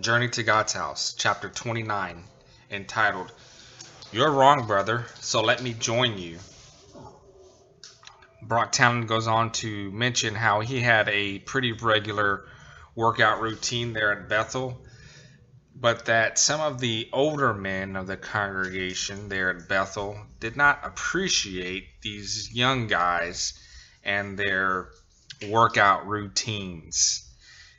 Journey to God's House, chapter 29, entitled, You're Wrong, Brother, So Let Me Join You. Brock Town goes on to mention how he had a pretty regular workout routine there at Bethel, but that some of the older men of the congregation there at Bethel did not appreciate these young guys and their workout routines.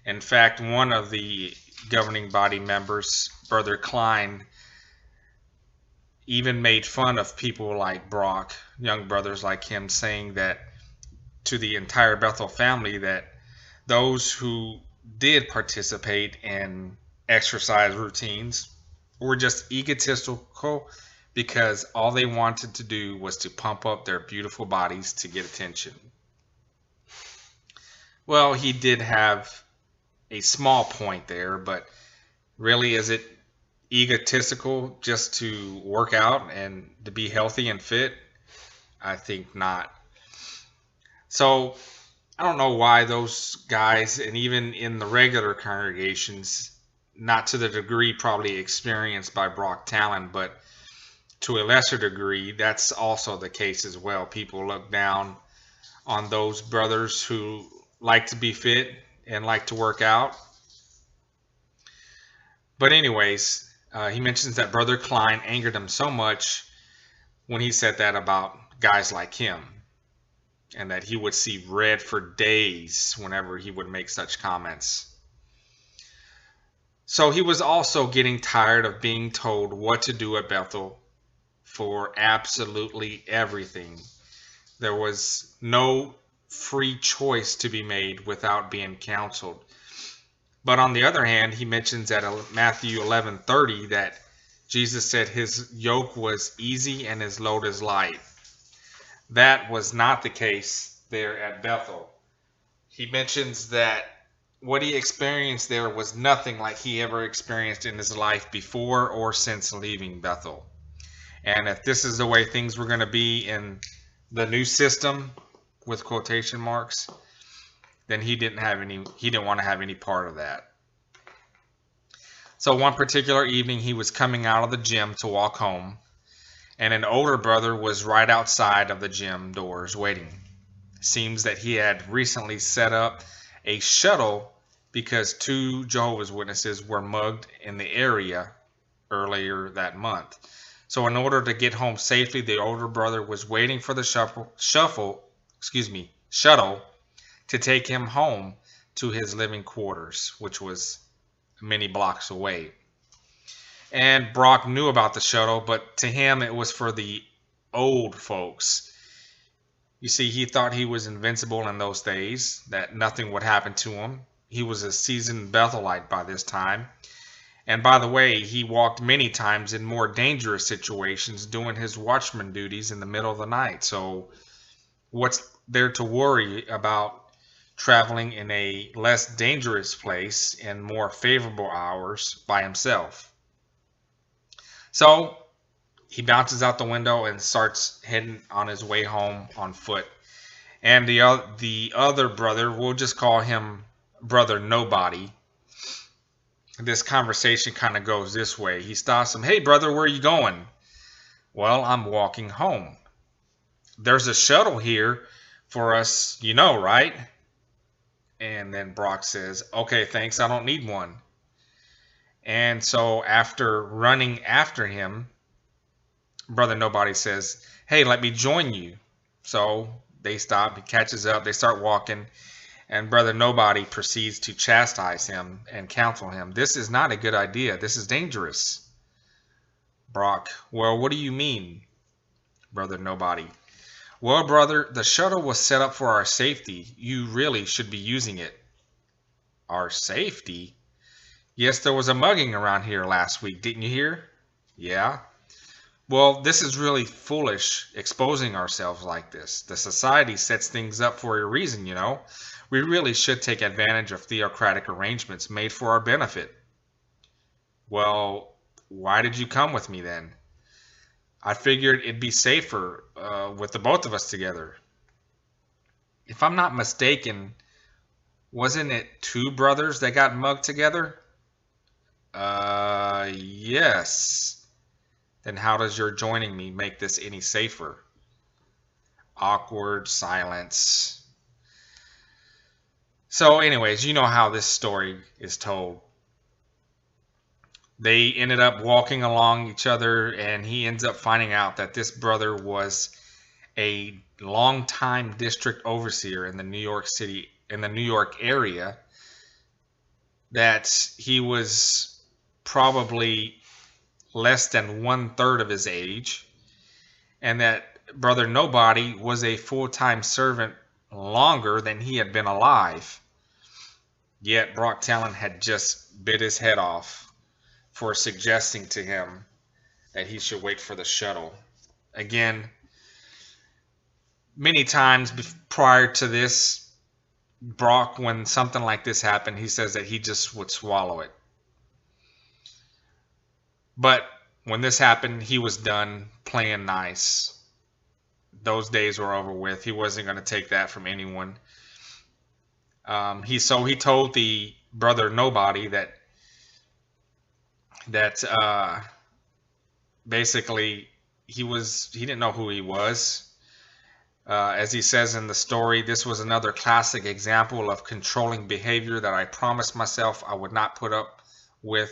In fact, one of the governing body members, Brother Klein, even made fun of people like Brock, young brothers like him, saying that to the entire Bethel family that those who did participate in exercise routines were just egotistical because all they wanted to do was to pump up their beautiful bodies to get attention. Well, he did have a small point there, but really, is it egotistical just to work out and to be healthy and fit? I think not. So I don't know why those guys, and even in the regular congregations, not to the degree probably experienced by Brock Talon, but to a lesser degree, that's also the case as well. People look down on those brothers who like to be fit and like to work out. But anyways, he mentions that Brother Klein angered him so much when he said that about guys like him, and that he would see red for days whenever he would make such comments. So he was also getting tired of being told what to do at Bethel for absolutely everything. There was no free choice to be made without being counseled. But on the other hand, he mentions at Matthew 11:30 that Jesus said his yoke was easy and his load is light. That was not the case there at Bethel. He mentions that what he experienced there was nothing like he ever experienced in his life before or since leaving Bethel. And if this is the way things were going to be in the new system, with quotation marks, then he didn't want to have any part of that. So one particular evening, he was coming out of the gym to walk home, and an older brother was right outside of the gym doors waiting. Seems that he had recently set up a shuttle because 2 Jehovah's Witnesses were mugged in the area earlier that month. So in order to get home safely, the older brother was waiting for the shuttle to take him home to his living quarters, which was many blocks away. And Brock knew about the shuttle, but to him it was for the old folks. You see, he thought he was invincible in those days, that nothing would happen to him. He was a seasoned Bethelite by this time. And by the way, he walked many times in more dangerous situations doing his watchman duties in the middle of the night. So what's there to worry about traveling in a less dangerous place in more favorable hours by himself? So he bounces out the window and starts heading on his way home on foot. And the other brother, we'll just call him Brother Nobody. This conversation kind of goes this way. He stops him. Hey, brother, where are you going? Well, I'm walking home. There's a shuttle here for us, you know, right? And then Brock says, okay, thanks, I don't need one. And so after running after him, Brother Nobody says, hey, let me join you. So they stop, he catches up, they start walking, and Brother Nobody proceeds to chastise him and counsel him. This is not a good idea. This is dangerous. Brock, well, what do you mean, Brother Nobody? Well, brother, the shuttle was set up for our safety. You really should be using it. Our safety? Yes, there was a mugging around here last week. Didn't you hear? Yeah. Well, this is really foolish, exposing ourselves like this. The society sets things up for a reason, you know. We really should take advantage of theocratic arrangements made for our benefit. Well, why did you come with me then? I figured it'd be safer with the both of us together. If I'm not mistaken, wasn't it 2 brothers that got mugged together? Yes. Then how does your joining me make this any safer? Awkward silence. So anyways, you know how this story is told. They ended up walking along each other, and he ends up finding out that this brother was a longtime district overseer in the New York area, that he was probably less than 1/3 of his age, and that Brother Nobody was a full-time servant longer than he had been alive. Yet Brock Talon had just bit his head off for suggesting to him that he should wait for the shuttle. Again, many times prior to this, Brock, when something like this happened, he says that he just would swallow it. But when this happened, he was done playing nice. Those days were over with. He wasn't going to take that from anyone. He told the Brother Nobody that basically he didn't know who he was. As he says in the story, this was another classic example of controlling behavior that I promised myself I would not put up with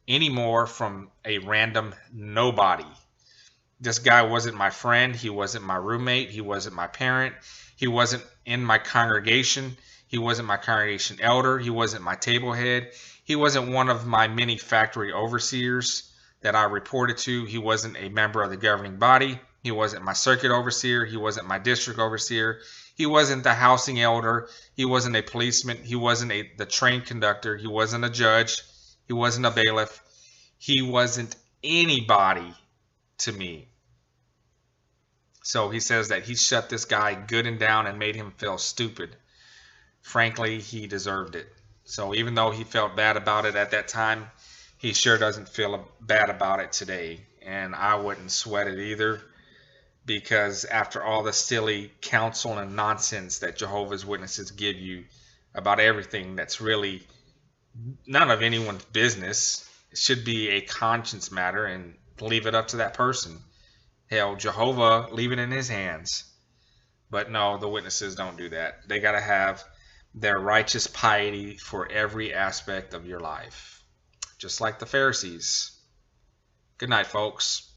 anymore from a random nobody. This guy wasn't my friend. He wasn't my roommate. He wasn't my parent. He wasn't in my congregation. He wasn't my congregation elder. He wasn't my table head. He wasn't one of my many factory overseers that I reported to. He wasn't a member of the governing body. He wasn't my circuit overseer. He wasn't my district overseer. He wasn't the housing elder. He wasn't a policeman. He wasn't the train conductor. He wasn't a judge. He wasn't a bailiff. He wasn't anybody to me. So he says that he shut this guy good and down and made him feel stupid. Frankly, he deserved it. So even though he felt bad about it at that time, he sure doesn't feel bad about it today. And I wouldn't sweat it either, because after all the silly counsel and nonsense that Jehovah's Witnesses give you about everything that's really none of anyone's business, it should be a conscience matter and leave it up to that person. Hell, Jehovah, leave it in his hands. But no, the witnesses don't do that. They got to have their righteous piety for every aspect of your life, just like the Pharisees. Good night, folks.